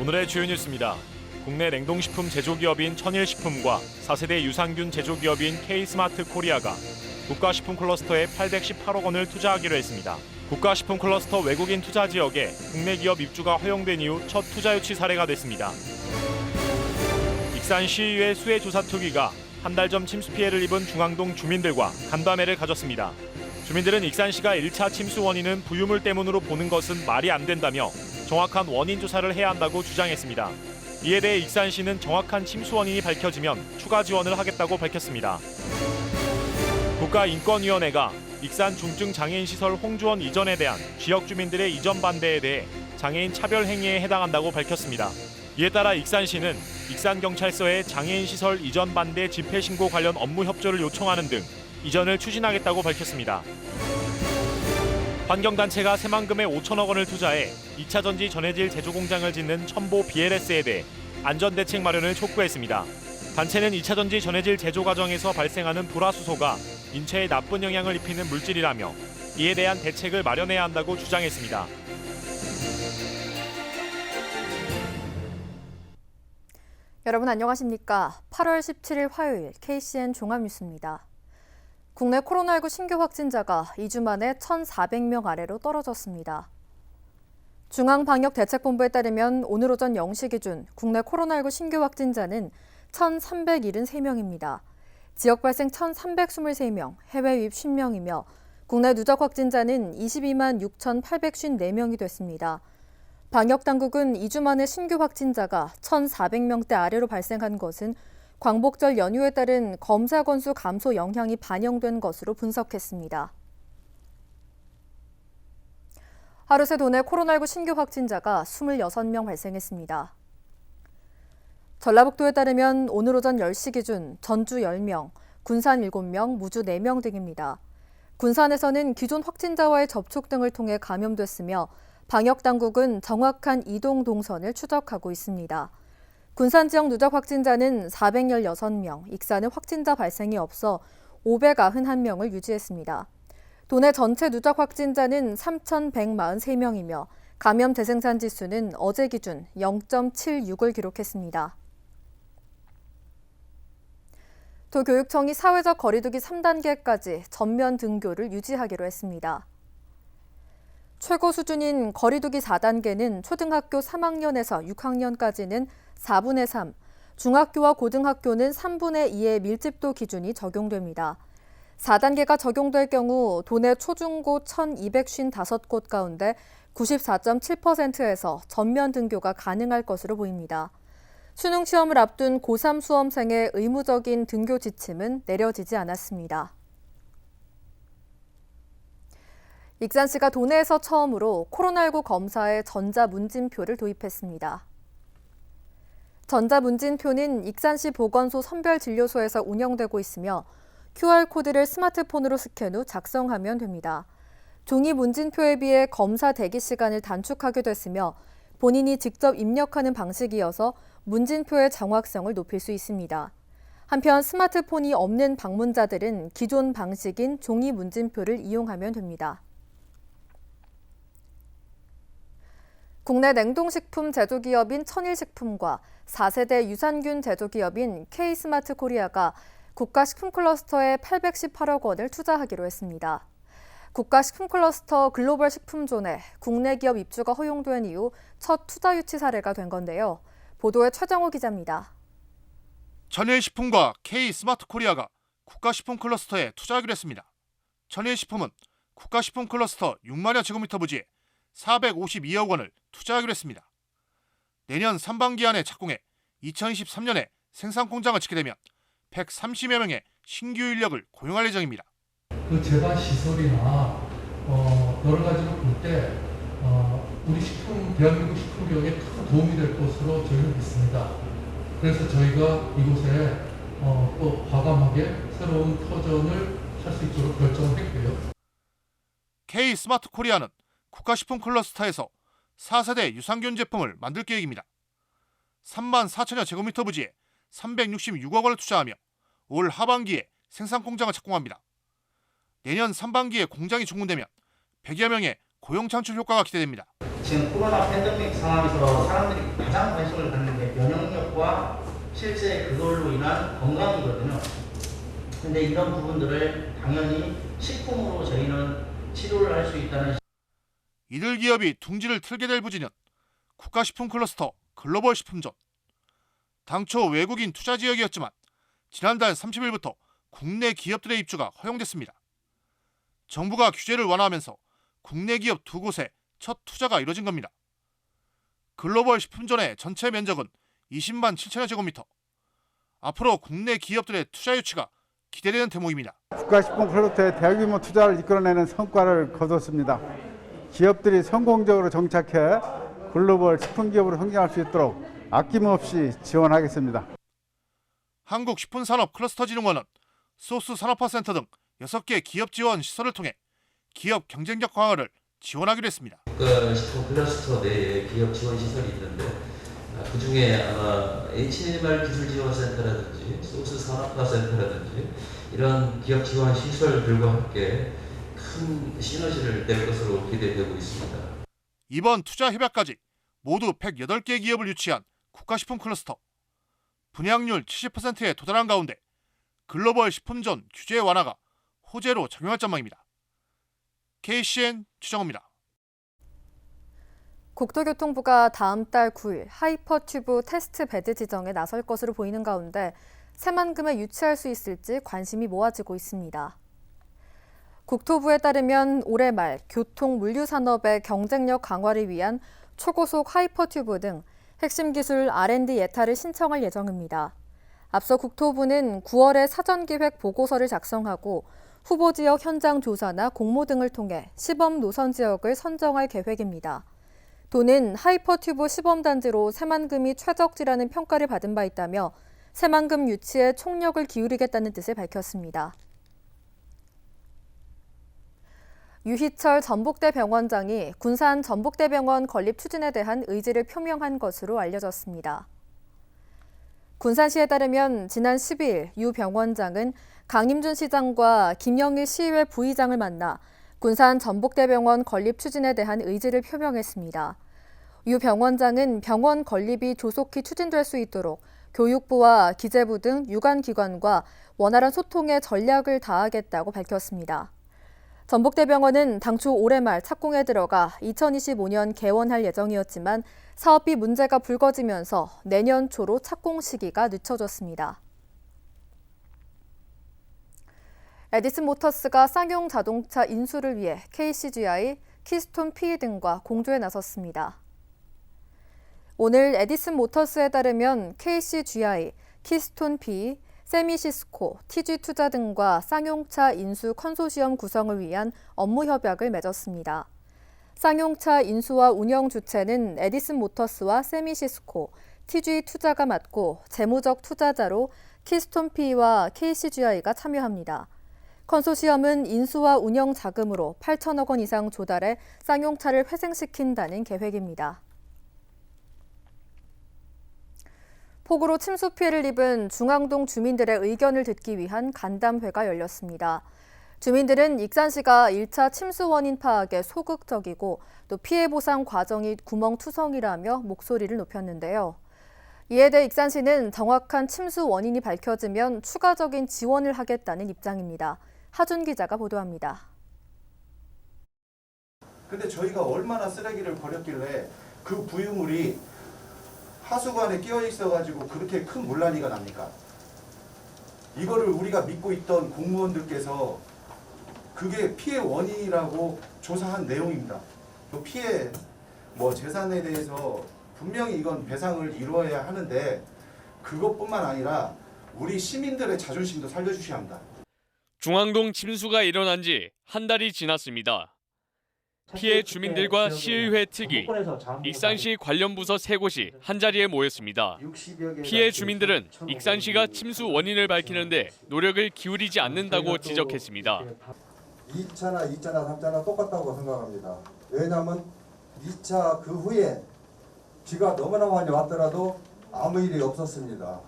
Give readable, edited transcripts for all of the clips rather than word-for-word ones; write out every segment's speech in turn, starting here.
오늘의 주요 뉴스입니다. 국내 냉동식품 제조기업인 천일식품과 4세대 유산균 제조기업인 K스마트 코리아가 국가식품 클러스터에 818억 원을 투자하기로 했습니다. 국가식품 클러스터 외국인 투자 지역에 국내 기업 입주가 허용된 이후 첫 투자 유치 사례가 됐습니다. 익산시의회 수해조사 투기가 한 달 전 침수 피해를 입은 중앙동 주민들과 간담회를 가졌습니다. 주민들은 익산시가 1차 침수 원인은 부유물 때문으로 보는 것은 말이 안 된다며 정확한 원인 조사를 해야 한다고 주장했습니다. 이에 대해 익산시는 정확한 침수 원인이 밝혀지면 추가 지원을 하겠다고 밝혔습니다. 국가인권위원회가 익산 중증장애인시설 홍주원 이전에 대한 지역 주민들의 이전 반대에 대해 장애인 차별 행위에 해당한다고 밝혔습니다. 이에 따라 익산시는 익산경찰서에 장애인시설 이전 반대 집회 신고 관련 업무 협조를 요청하는 등 이전을 추진하겠다고 밝혔습니다. 환경단체가 새만금에 5천억 원을 투자해 2차 전지 전해질 제조공장을 짓는 첨보 BLS에 대해 안전대책 마련을 촉구했습니다. 단체는 2차 전지 전해질 제조 과정에서 발생하는 불화수소가 인체에 나쁜 영향을 입히는 물질이라며 이에 대한 대책을 마련해야 한다고 주장했습니다. 여러분 안녕하십니까? 8월 17일 화요일 KCN 종합뉴스입니다. 국내 코로나19 신규 확진자가 2주 만에 1,400명 아래로 떨어졌습니다. 중앙방역대책본부에 따르면 오늘 오전 0시 기준 국내 코로나19 신규 확진자는 1,373명입니다. 지역 발생 1,323명, 해외 유입 50명이며 국내 누적 확진자는 22만 6,854명이 됐습니다. 방역당국은 2주 만에 신규 확진자가 1,400명대 아래로 발생한 것은 광복절 연휴에 따른 검사 건수 감소 영향이 반영된 것으로 분석했습니다. 하루 새 도내 코로나19 신규 확진자가 26명 발생했습니다. 전라북도에 따르면 오늘 오전 10시 기준 전주 10명, 군산 7명, 무주 4명 등입니다. 군산에서는 기존 확진자와의 접촉 등을 통해 감염됐으며 방역당국은 정확한 이동 동선을 추적하고 있습니다. 군산 지역 누적 확진자는 416명, 익산은 확진자 발생이 없어 591명을 유지했습니다. 도내 전체 누적 확진자는 3,143명이며 감염 재생산 지수는 어제 기준 0.76을 기록했습니다. 도교육청이 사회적 거리두기 3단계까지 전면 등교를 유지하기로 했습니다. 최고 수준인 거리두기 4단계는 초등학교 3학년에서 6학년까지는 4분의 3, 중학교와 고등학교는 3분의 2의 밀집도 기준이 적용됩니다. 4단계가 적용될 경우 도내 초중고 1,255곳 가운데 94.7%에서 전면 등교가 가능할 것으로 보입니다. 수능 시험을 앞둔 고3 수험생의 의무적인 등교 지침은 내려지지 않았습니다. 익산시가 도내에서 처음으로 코로나19 검사에 전자문진표를 도입했습니다. 전자문진표는 익산시 보건소 선별진료소에서 운영되고 있으며 QR코드를 스마트폰으로 스캔 후 작성하면 됩니다. 종이 문진표에 비해 검사 대기 시간을 단축하게 됐으며 본인이 직접 입력하는 방식이어서 문진표의 정확성을 높일 수 있습니다. 한편 스마트폰이 없는 방문자들은 기존 방식인 종이 문진표를 이용하면 됩니다. 국내 냉동식품 제조기업인 천일식품과 4세대 유산균 제조기업인 K스마트 코리아가 국가식품 클러스터에 818억 원을 투자하기로 했습니다. 국가식품 클러스터 글로벌 식품존에 국내 기업 입주가 허용된 이후 첫 투자 유치 사례가 된 건데요. 보도에 최정호 기자입니다. 천일식품과 K스마트 코리아가 국가식품 클러스터에 투자하기로 했습니다. 천일식품은 국가식품 클러스터 6만여 제곱미터 부지에 452억 원을 투자하기로 했습니다. 내년 상반기 안에 착공해 2023년에 생산 공장을 짓게 되면 130여 명의 신규 인력을 고용할 예정입니다. 그 재반 시설이나 여러 가지로 볼 때 우리 대한민국 식품 교육에 큰 도움이 될 것으로 저희는 믿습니다. 그래서 저희가 이곳에 또 과감하게 새로운 터전을 할 수 있도록 결정을 했고요. K스마트 코리아는 국가식품 클러스터에서 4세대 유산균 제품을 만들 계획입니다. 3만 4천여 제곱미터 부지에 366억 원을 투자하며 올 하반기에 생산 공장을 착공합니다. 내년 상반기에 공장이 준공되면 100여 명의 고용 창출 효과가 기대됩니다. 지금 코로나 팬데믹 상황에서 사람들이 가장 관심을 갖는 게 면역력과 실제 그걸로 인한 건강이거든요. 근데 이런 부분들을 당연히 식품으로 저희는 치료를 할 수 있다는. 이들 기업이 둥지를 틀게 될 부지는 국가식품 클러스터 글로벌 식품존. 당초 외국인 투자 지역이었지만 지난달 30일부터 국내 기업들의 입주가 허용됐습니다. 정부가 규제를 완화하면서 국내 기업 두 곳에 첫 투자가 이뤄진 겁니다. 글로벌 식품존의 전체 면적은 20만 7천여 제곱미터. 앞으로 국내 기업들의 투자 유치가 기대되는 대목입니다. 국가식품 클러스터의 대규모 투자를 이끌어내는 성과를 거뒀습니다. 기업들이 성공적으로 정착해 글로벌 식품기업으로 성장할 수 있도록 아낌없이 지원하겠습니다. 한국식품산업클러스터진흥원은 소스 산업화센터 등 6개 기업 지원 시설을 통해 기업 경쟁력 강화를 지원하기로 했습니다. 국가식품 클러스터 내에 기업 지원 시설이 있는데 그중에 아마 HMR 기술지원센터라든지 소스 산업화센터라든지 이런 기업 지원 시설들과 함께 큰 시너지를 낼 것으로 기대되고 있습니다. 이번 투자 협약까지 모두 108개 기업을 유치한 국가식품 클러스터. 분양률 70%에 도달한 가운데 글로벌 식품존 규제 완화가 호재로 작용할 전망입니다. KCN 최정호입니다. 국토교통부가 다음 달 9일 하이퍼튜브 테스트 베드 지정에 나설 것으로 보이는 가운데 새만금에 유치할 수 있을지 관심이 모아지고 있습니다. 국토부에 따르면 올해 말 교통 물류 산업의 경쟁력 강화를 위한 초고속 하이퍼튜브 등 핵심 기술 R&D 예타를 신청할 예정입니다. 앞서 국토부는 9월에 사전기획 보고서를 작성하고 후보 지역 현장 조사나 공모 등을 통해 시범 노선 지역을 선정할 계획입니다. 도는 하이퍼튜브 시범단지로 새만금이 최적지라는 평가를 받은 바 있다며 새만금 유치에 총력을 기울이겠다는 뜻을 밝혔습니다. 유희철 전북대 병원장이 군산 전북대병원 건립 추진에 대한 의지를 표명한 것으로 알려졌습니다. 군산시에 따르면 지난 12일 유 병원장은 강임준 시장과 김영일 시의회 부의장을 만나 군산 전북대병원 건립 추진에 대한 의지를 표명했습니다. 유 병원장은 병원 건립이 조속히 추진될 수 있도록 교육부와 기재부 등 유관기관과 원활한 소통에 전략을 다하겠다고 밝혔습니다. 전북대병원은 당초 올해 말 착공에 들어가 2025년 개원할 예정이었지만 사업비 문제가 불거지면서 내년 초로 착공 시기가 늦춰졌습니다. 에디슨 모터스가 쌍용 자동차 인수를 위해 KCGI, 키스톤 PE 등과 공조에 나섰습니다. 오늘 에디슨 모터스에 따르면 KCGI, 키스톤 PE, 세미시스코, TG투자 등과 쌍용차 인수 컨소시엄 구성을 위한 업무 협약을 맺었습니다. 쌍용차 인수와 운영 주체는 에디슨 모터스와 세미시스코, TG투자가 맡고 재무적 투자자로 키스톤 PE와 KCGI가 참여합니다. 컨소시엄은 인수와 운영 자금으로 8천억 원 이상 조달해 쌍용차를 회생시킨다는 계획입니다. 폭우로 침수 피해를 입은 중앙동 주민들의 의견을 듣기 위한 간담회가 열렸습니다. 주민들은 익산시가 1차 침수 원인 파악에 소극적이고 또 피해 보상 과정이 구멍투성이라며 목소리를 높였는데요. 이에 대해 익산시는 정확한 침수 원인이 밝혀지면 추가적인 지원을 하겠다는 입장입니다. 하준 기자가 보도합니다. 근데 저희가 얼마나 쓰레기를 버렸길래 그 부유물이 하수관에 끼어 있어가지고 그렇게 큰 문란이가 납니까? 이거를 우리가 믿고 있던 공무원들께서 그게 피해 원인이라고 조사한 내용입니다. 피해 재산에 대해서 분명히 이건 배상을 이루어야 하는데 그것뿐만 아니라 우리 시민들의 자존심도 살려주셔야 합니다. 중앙동 침수가 일어난 지 한 달이 지났습니다. 피해 주민들과 시의회 특위, 익산시 관련 부서 3곳이 한자리에 모였습니다. 피해 주민들은 익산시가 침수 원인을 밝히는데 노력을 기울이지 않는다고 지적했습니다. 2차나 3차나 똑같다고 생각합니다. 왜냐하면 2차 그 후에 비가 너무나 많이 왔더라도 아무 일이 없었습니다.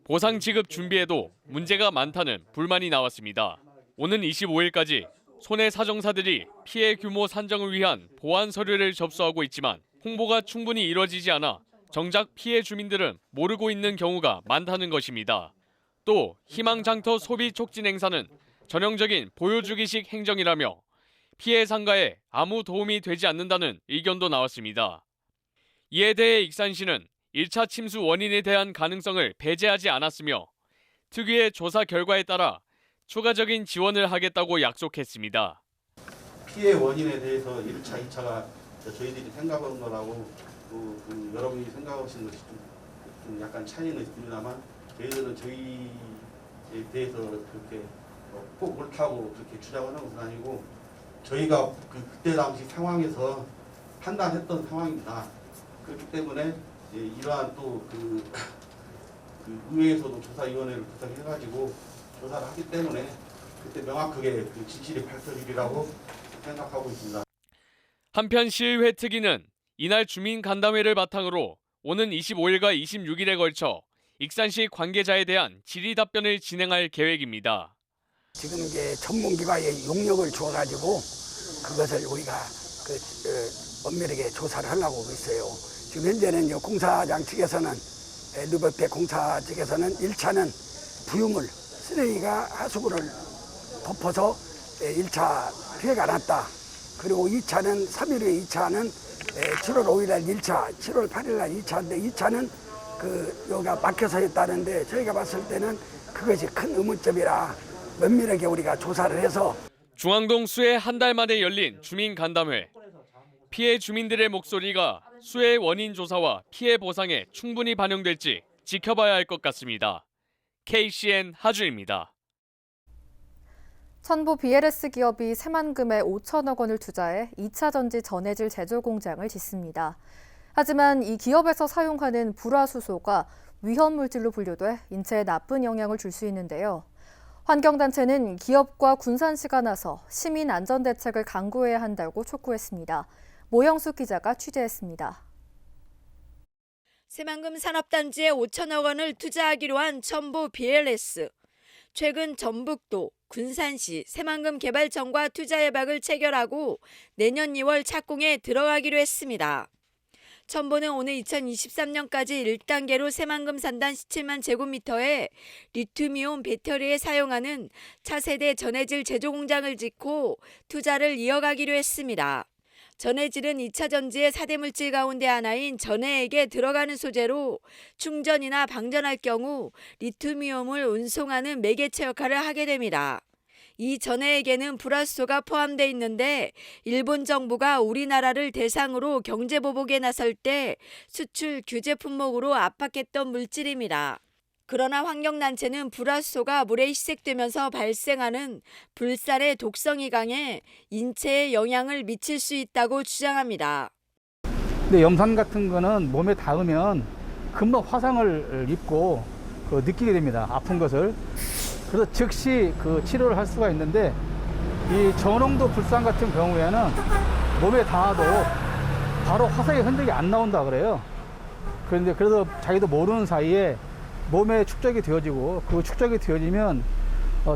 보상 지급 준비에도 문제가 많다는 불만이 나왔습니다. 오는 25일까지 손해 사정사들이 피해 규모 산정을 위한 보완 서류를 접수하고 있지만 홍보가 충분히 이뤄지지 않아 정작 피해 주민들은 모르고 있는 경우가 많다는 것입니다. 또 희망장터 소비 촉진 행사는 전형적인 보여주기식 행정이라며 피해 상가에 아무 도움이 되지 않는다는 의견도 나왔습니다. 이에 대해 익산시는 1차 침수 원인에 대한 가능성을 배제하지 않았으며 특유의 조사 결과에 따라 추가적인 지원을 하겠다고 약속했습니다. 피해 원인에 대해서 1차, 2차가 저희들이 생각한 거라고 그 여러분이 생각하시는 것이 좀 약간 차이는 있습니다만 저희들은 저희에 대해서 그렇게 꼭 옳다고 그렇게 주장하는 것은 아니고 저희가 그때 당시 상황에서 판단했던 상황입니다. 그렇기 때문에 이러한 또 그 의회에서도 조사위원회를 구성해가지고 조사를 하기 때문에 그때 명확하게 그 진실이 밝혀지리라고 생각하고 있습니다. 한편 시의회 특위는 이날 주민 간담회를 바탕으로 오는 25일과 26일에 걸쳐 익산시 관계자에 대한 질의 답변을 진행할 계획입니다. 지금 이제 전문기관에 용역을 주어가지고 그것을 우리가 엄밀하게 조사를 하려고 있어요. 지금 현재는 공사장 측에서는 누버페 공사 측에서는 1차는 부유물 쓰레기가 하수구를 덮어서 1차 피해가 났다. 그리고 2차는 3일 후에 2차는 7월 5일 날 1차, 7월 8일 날 2차인데 2차는 여기가 막혀서 했다는데 저희가 봤을 때는 그것이 큰 의문점이라 면밀하게 우리가 조사를 해서 중앙동 수해 한 달 만에 열린 주민 간담회. 피해 주민들의 목소리가 수해 원인 조사와 피해 보상에 충분히 반영될지 지켜봐야 할 것 같습니다. KCN 하주입니다. 천부 BLS 기업이 새만금에 5천억 원을 투자해 2차 전지 전해질 제조 공장을 짓습니다. 하지만 이 기업에서 사용하는 불화수소가 위험물질로 분류돼 인체에 나쁜 영향을 줄 수 있는데요. 환경단체는 기업과 군산시가 나서 시민 안전 대책을 강구해야 한다고 촉구했습니다. 모영숙 기자가 취재했습니다. 새만금 산업단지에 5천억 원을 투자하기로 한 천부 BLS. 최근 전북도, 군산시, 새만금 개발청과 투자 협약을 체결하고 내년 2월 착공에 들어가기로 했습니다. 천부는 오늘 2023년까지 1단계로 새만금 산단 17만 제곱미터에 리튬이온 배터리에 사용하는 차세대 전해질 제조 공장을 짓고 투자를 이어가기로 했습니다. 전해질은 2차 전지의 4대 물질 가운데 하나인 전해액에 들어가는 소재로 충전이나 방전할 경우 리튬이온을 운송하는 매개체 역할을 하게 됩니다. 이 전해액에는 불화수소가 포함되어 있는데 일본 정부가 우리나라를 대상으로 경제보복에 나설 때 수출 규제 품목으로 압박했던 물질입니다. 그러나 환경단체는 불화수소가 물에 희석되면서 발생하는 불살의 독성이 강해 인체에 영향을 미칠 수 있다고 주장합니다. 근데 염산 같은 거는 몸에 닿으면 금방 화상을 입고 느끼게 됩니다. 아픈 것을. 그래서 즉시 치료를 할 수가 있는데 이 저농도 불상 같은 경우에는 몸에 닿아도 바로 화상의 흔적이 안 나온다 그래요. 그런데 그래서 자기도 모르는 사이에 몸에 축적이 되어지고 그 축적이 되어지면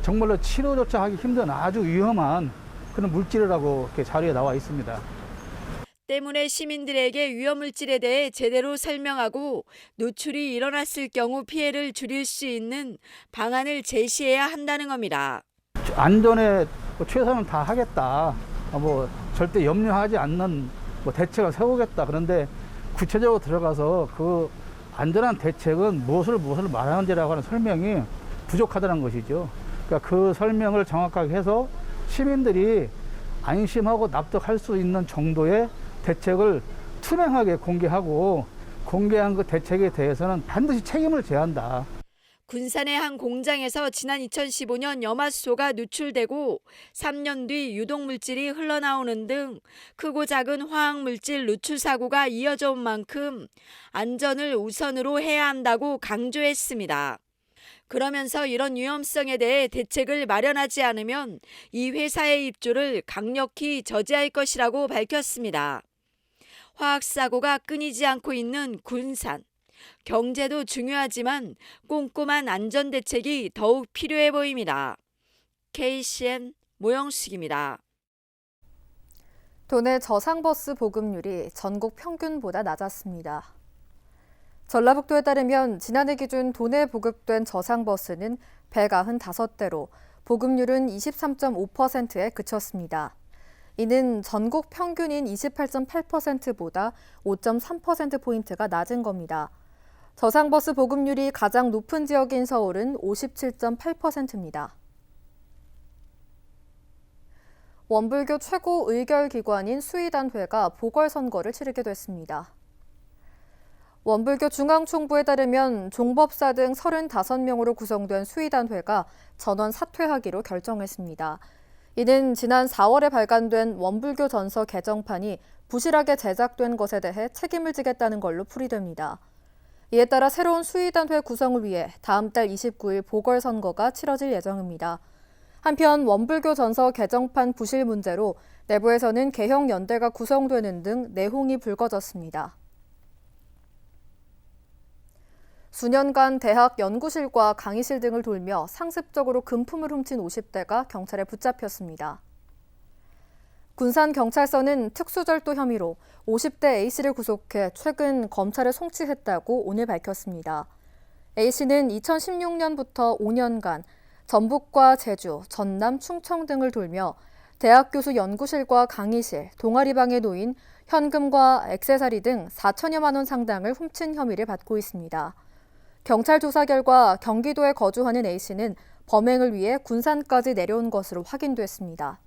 정말로 치료조차 하기 힘든 아주 위험한 그런 물질이라고 이렇게 자료에 나와 있습니다. 때문에 시민들에게 위험물질에 대해 제대로 설명하고 노출이 일어났을 경우 피해를 줄일 수 있는 방안을 제시해야 한다는 겁니다. 안전에 최선을 다하겠다. 절대 염려하지 않는 대책을 세우겠다. 그런데 구체적으로 들어가서 그 안전한 대책은 무엇을 말하는지라고 하는 설명이 부족하다는 것이죠. 그러니까 그 설명을 정확하게 해서 시민들이 안심하고 납득할 수 있는 정도의 대책을 투명하게 공개하고 공개한 그 대책에 대해서는 반드시 책임을 져야 한다. 군산의 한 공장에서 지난 2015년 염화수소가 누출되고 3년 뒤 유독물질이 흘러나오는 등 크고 작은 화학물질 누출 사고가 이어져 온 만큼 안전을 우선으로 해야 한다고 강조했습니다. 그러면서 이런 위험성에 대해 대책을 마련하지 않으면 이 회사의 입주를 강력히 저지할 것이라고 밝혔습니다. 화학사고가 끊이지 않고 있는 군산. 경제도 중요하지만 꼼꼼한 안전대책이 더욱 필요해 보입니다. KCN 모영식입니다. 도내 저상버스 보급률이 전국 평균보다 낮았습니다. 전라북도에 따르면 지난해 기준 도내 보급된 저상버스는 195대로 보급률은 23.5%에 그쳤습니다. 이는 전국 평균인 28.8%보다 5.3%포인트가 낮은 겁니다. 저상버스 보급률이 가장 높은 지역인 서울은 57.8%입니다. 원불교 최고 의결기관인 수의단회가 보궐선거를 치르게 됐습니다. 원불교 중앙총부에 따르면 종법사 등 35명으로 구성된 수의단회가 전원 사퇴하기로 결정했습니다. 이는 지난 4월에 발간된 원불교 전서 개정판이 부실하게 제작된 것에 대해 책임을 지겠다는 걸로 풀이됩니다. 이에 따라 새로운 수의단회 구성을 위해 다음 달 29일 보궐선거가 치러질 예정입니다. 한편 원불교 전서 개정판 부실 문제로 내부에서는 개혁연대가 구성되는 등 내홍이 불거졌습니다. 수년간 대학 연구실과 강의실 등을 돌며 상습적으로 금품을 훔친 50대가 경찰에 붙잡혔습니다. 군산경찰서는 특수절도 혐의로 50대 A씨를 구속해 최근 검찰에 송치했다고 오늘 밝혔습니다. A씨는 2016년부터 5년간 전북과 제주, 전남, 충청 등을 돌며 대학 교수 연구실과 강의실, 동아리방에 놓인 현금과 액세서리 등 4천여만 원 상당을 훔친 혐의를 받고 있습니다. 경찰 조사 결과 경기도에 거주하는 A씨는 범행을 위해 군산까지 내려온 것으로 확인됐습니다.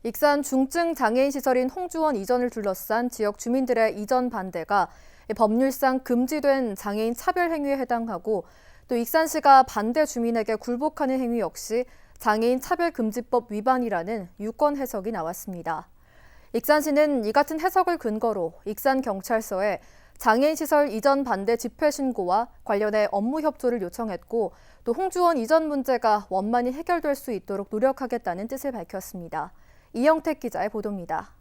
익산 중증 장애인 시설인 홍주원 이전을 둘러싼 지역 주민들의 이전 반대가 법률상 금지된 장애인 차별 행위에 해당하고 또 익산시가 반대 주민에게 굴복하는 행위 역시 장애인 차별금지법 위반이라는 유권 해석이 나왔습니다. 익산시는 이 같은 해석을 근거로 익산경찰서에 장애인 시설 이전 반대 집회 신고와 관련해 업무 협조를 요청했고 또 홍주원 이전 문제가 원만히 해결될 수 있도록 노력하겠다는 뜻을 밝혔습니다. 이영택 기자의 보도입니다.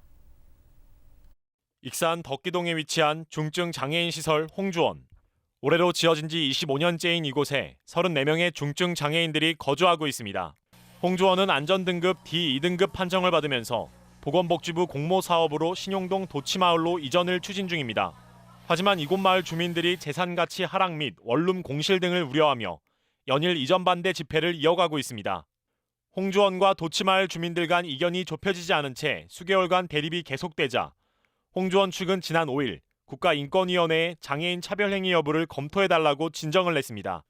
익산 덕기동에 위치한 중증 장애인 시설 홍주원. 올해로 지어진 지 25년째인 이곳에 34명의 중증 장애인들이 거주하고 있습니다. 홍주원은 안전등급 D2등급 판정을 받으면서 보건복지부 공모사업으로 신용동 도치마을로 이전을 추진 중입니다. 하지만 이곳 마을 주민들이 재산가치 하락 및 원룸 공실 등을 우려하며 연일 이전 반대 집회를 이어가고 있습니다. 홍주원과 도치마을 주민들 간 이견이 좁혀지지 않은 채 수개월간 대립이 계속되자 홍주원 측은 지난 5일 국가인권위원회에 장애인 차별행위 여부를 검토해달라고 진정을 냈습니다.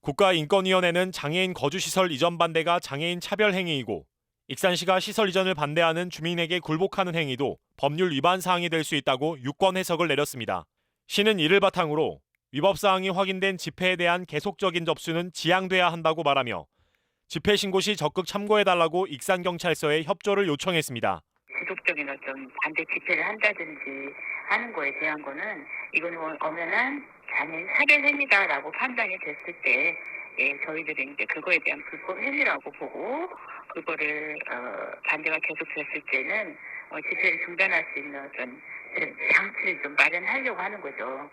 국가인권위원회는 장애인 거주시설 이전 반대가 장애인 차별행위이고 익산시가 시설 이전을 반대하는 주민에게 굴복하는 행위도 법률 위반 사항이 될 수 있다고 유권 해석을 내렸습니다. 시는 이를 바탕으로 위법 사항이 확인된 집회에 대한 계속적인 접수는 지양돼야 한다고 말하며 집회 신고 시 적극 참고해달라고 익산경찰서에 협조를 요청했습니다. 지속적인 어떤 반대 집회를 한다든지 하는 거에 대한 거는 이거는 엄연한 장애인 차별 행위다라고 판단이 됐을 때 저희들이 이제 그거에 대한 불법 행위라고 보고 그거를 반대가 계속됐을 때는 집회를 중단할 수 있는 어떤 장치를 좀 마련하려고 하는 거죠.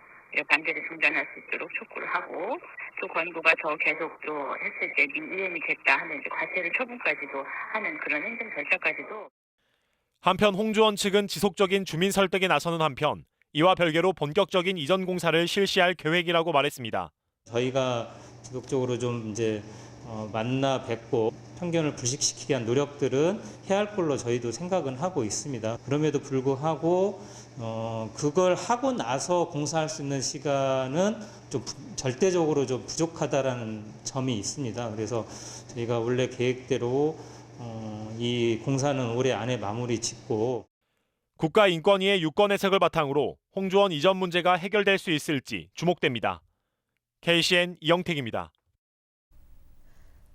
반대를 중단할 수 있도록 촉구를 하고 또 권고가 더 계속 또 했을 때 위헌이 됐다 하는 이제 과태료 처분까지도 하는 그런 행정 절차까지도. 한편 홍주원 측은 지속적인 주민 설득에 나서는 한편 이와 별개로 본격적인 이전 공사를 실시할 계획이라고 말했습니다. 저희가 지속적으로 좀 이제 만나 뵙고 편견을 불식시키기 위한 노력들은 해야 할 걸로 저희도 생각은 하고 있습니다. 그럼에도 불구하고 그걸 하고 나서 공사할 수 있는 시간은 좀 절대적으로 좀 부족하다라는 점이 있습니다. 그래서 저희가 원래 계획대로 이 공사는 올해 안에 마무리 짓고 국가인권위의 유권 해석을 바탕으로 홍주원 이전 문제가 해결될 수 있을지 주목됩니다. KCN 이영택입니다.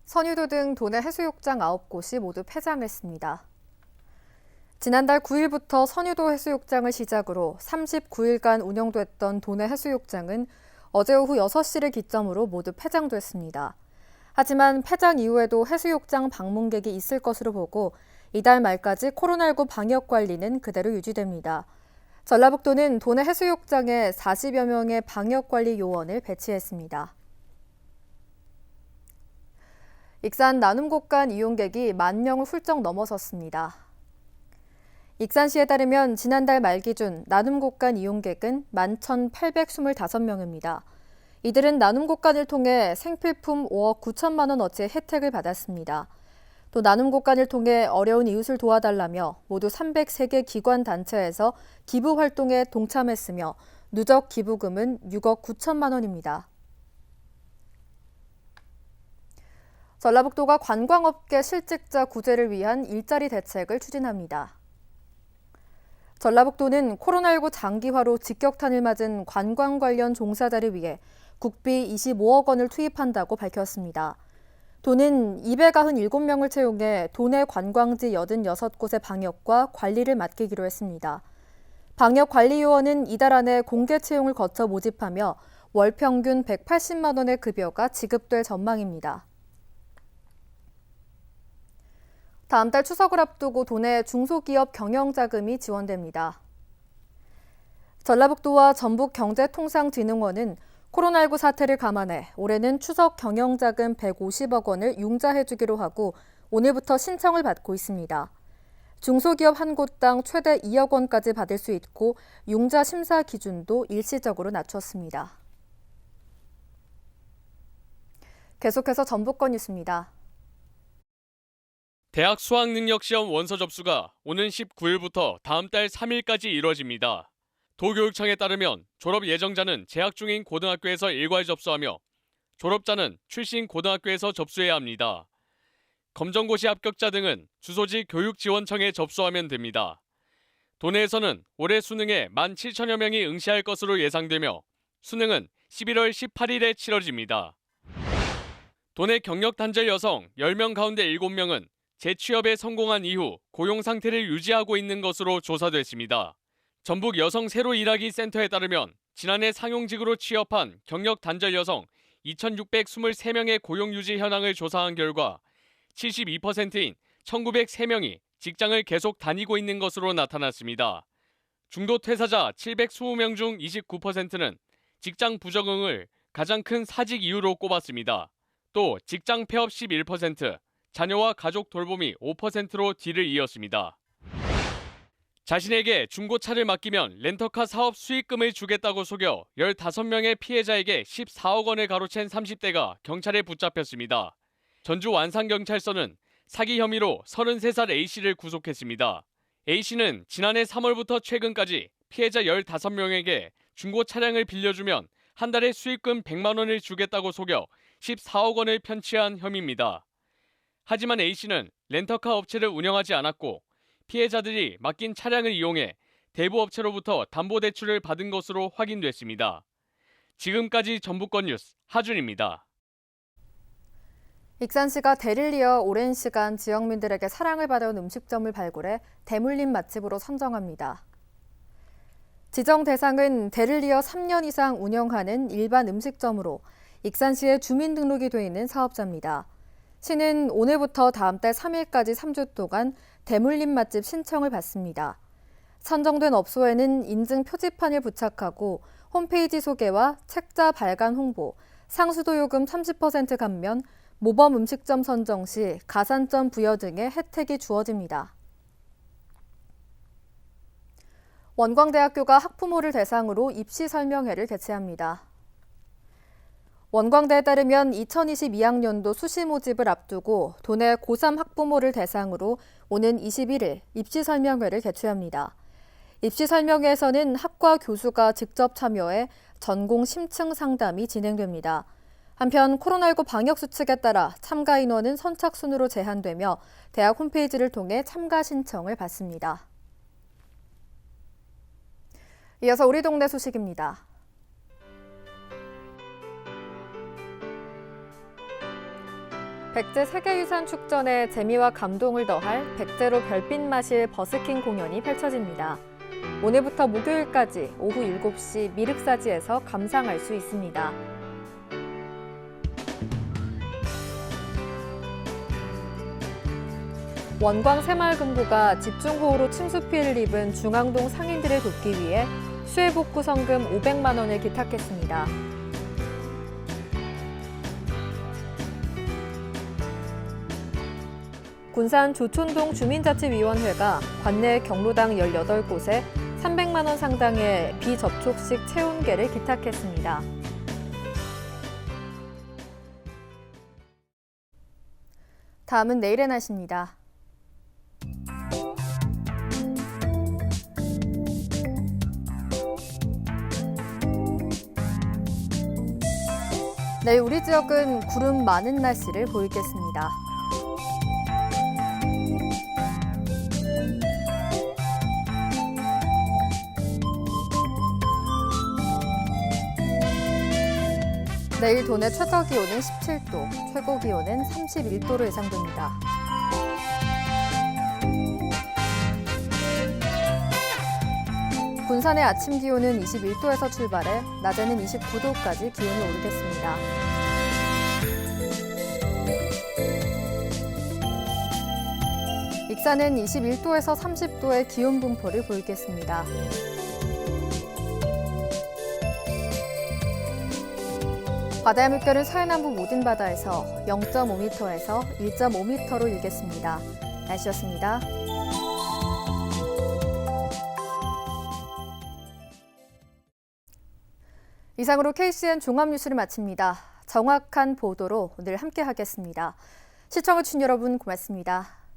선유도 등 도내 해수욕장 9곳이 모두 폐장했습니다. 지난달 9일부터 선유도 해수욕장을 시작으로 39일간 운영됐던 도내 해수욕장은 어제 오후 6시를 기점으로 모두 폐장됐습니다. 하지만 폐장 이후에도 해수욕장 방문객이 있을 것으로 보고 이달 말까지 코로나19 방역 관리는 그대로 유지됩니다. 전라북도는 도내 해수욕장에 40여 명의 방역관리 요원을 배치했습니다. 익산 나눔곡간 이용객이 10,000명을 훌쩍 넘어섰습니다. 익산시에 따르면 지난달 말 기준 나눔곡간 이용객은 11,825명입니다. 이들은 나눔곡간을 통해 생필품 5억 9천만 원어치의 혜택을 받았습니다. 또 나눔곡간을 통해 어려운 이웃을 도와달라며 모두 303개 기관 단체에서 기부 활동에 동참했으며 누적 기부금은 6억 9천만 원입니다. 전라북도가 관광업계 실직자 구제를 위한 일자리 대책을 추진합니다. 전라북도는 코로나19 장기화로 직격탄을 맞은 관광 관련 종사자를 위해 국비 25억 원을 투입한다고 밝혔습니다. 도는 297명을 채용해 도내 관광지 86곳의 방역과 관리를 맡기기로 했습니다. 방역관리요원은 이달 안에 공개 채용을 거쳐 모집하며 월 평균 180만 원의 급여가 지급될 전망입니다. 다음 달 추석을 앞두고 도내 중소기업 경영자금이 지원됩니다. 전라북도와 전북경제통상진흥원은 코로나19 사태를 감안해 올해는 추석 경영자금 150억 원을 융자해주기로 하고 오늘부터 신청을 받고 있습니다. 중소기업 한 곳당 최대 2억 원까지 받을 수 있고 융자 심사 기준도 일시적으로 낮췄습니다. 계속해서 전북권 뉴스입니다. 대학 수학능력시험 원서 접수가 오는 19일부터 다음 달 3일까지 이뤄집니다. 도교육청에 따르면 졸업 예정자는 재학 중인 고등학교에서 일괄 접수하며 졸업자는 출신 고등학교에서 접수해야 합니다. 검정고시 합격자 등은 주소지 교육지원청에 접수하면 됩니다. 도내에서는 올해 수능에 17,000여 명이 응시할 것으로 예상되며 수능은 11월 18일에 치러집니다. 도내 경력 단절 여성 10명 가운데 7명은 재취업에 성공한 이후 고용 상태를 유지하고 있는 것으로 조사됐습니다. 전북 여성 새로 일하기 센터에 따르면 지난해 상용직으로 취업한 경력 단절 여성 2,623명의 고용 유지 현황을 조사한 결과 72%인 1,903명이 직장을 계속 다니고 있는 것으로 나타났습니다. 중도 퇴사자 720명 중 29%는 직장 부적응을 가장 큰 사직 이유로 꼽았습니다. 또 직장 폐업 11%, 자녀와 가족 돌봄이 5%로 뒤를 이었습니다. 자신에게 중고차를 맡기면 렌터카 사업 수익금을 주겠다고 속여 15명의 피해자에게 14억 원을 가로챈 30대가 경찰에 붙잡혔습니다. 전주 완산경찰서는 사기 혐의로 33살 A씨를 구속했습니다. A씨는 지난해 3월부터 최근까지 피해자 15명에게 중고 차량을 빌려주면 한 달에 수익금 100만 원을 주겠다고 속여 14억 원을 편취한 혐의입니다. 하지만 A씨는 렌터카 업체를 운영하지 않았고 피해자들이 맡긴 차량을 이용해 대부업체로부터 담보대출을 받은 것으로 확인됐습니다. 지금까지 전북권 뉴스 하준입니다. 익산시가 대를 이어 오랜 시간 지역민들에게 사랑을 받아온 음식점을 발굴해 대물림 맛집으로 선정합니다. 지정 대상은 대를 이어 3년 이상 운영하는 일반 음식점으로 익산시에 주민등록이 돼 있는 사업자입니다. 시는 오늘부터 다음 달 3일까지 3주 동안 대물림 맛집 신청을 받습니다. 선정된 업소에는 인증 표지판을 부착하고 홈페이지 소개와 책자 발간 홍보, 상수도 요금 30% 감면, 모범 음식점 선정 시 가산점 부여 등의 혜택이 주어집니다. 원광대학교가 학부모를 대상으로 입시 설명회를 개최합니다. 원광대에 따르면 2022학년도 수시 모집을 앞두고 도내 고3 학부모를 대상으로 오는 21일 입시 설명회를 개최합니다. 입시 설명회에서는 학과 교수가 직접 참여해 전공 심층 상담이 진행됩니다. 한편 코로나19 방역 수칙에 따라 참가 인원은 선착순으로 제한되며 대학 홈페이지를 통해 참가 신청을 받습니다. 이어서 우리 동네 소식입니다. 백제 세계유산 축전에 재미와 감동을 더할 백제로 별빛 마실 버스킹 공연이 펼쳐집니다. 오늘부터 목요일까지 오후 7시 미륵사지에서 감상할 수 있습니다. 원광 새마을금고가 집중호우로 침수 피해를 입은 중앙동 상인들을 돕기 위해 수해복구 성금 500만 원을 기탁했습니다. 군산 조촌동 주민자치위원회가 관내 경로당 18곳에 300만 원 상당의 비접촉식 체온계를 기탁했습니다. 다음은 내일의 날씨입니다. 내일 우리 지역은 구름 많은 날씨를 보이겠습니다. 내일 도내 최저 기온은 17도, 최고 기온은 31도로 예상됩니다. 군산의 아침 기온은 21도에서 출발해 낮에는 29도까지 기온이 오르겠습니다. 익산은 21도에서 30도의 기온 분포를 보이겠습니다. 바다의 물결은 서해남부 모든 바다에서 0.5m에서 1.5m로 일겠습니다. 날씨였습니다. 이상으로 KCN 종합뉴스를 마칩니다. 정확한 보도로 늘 함께하겠습니다. 시청해주신 여러분 고맙습니다.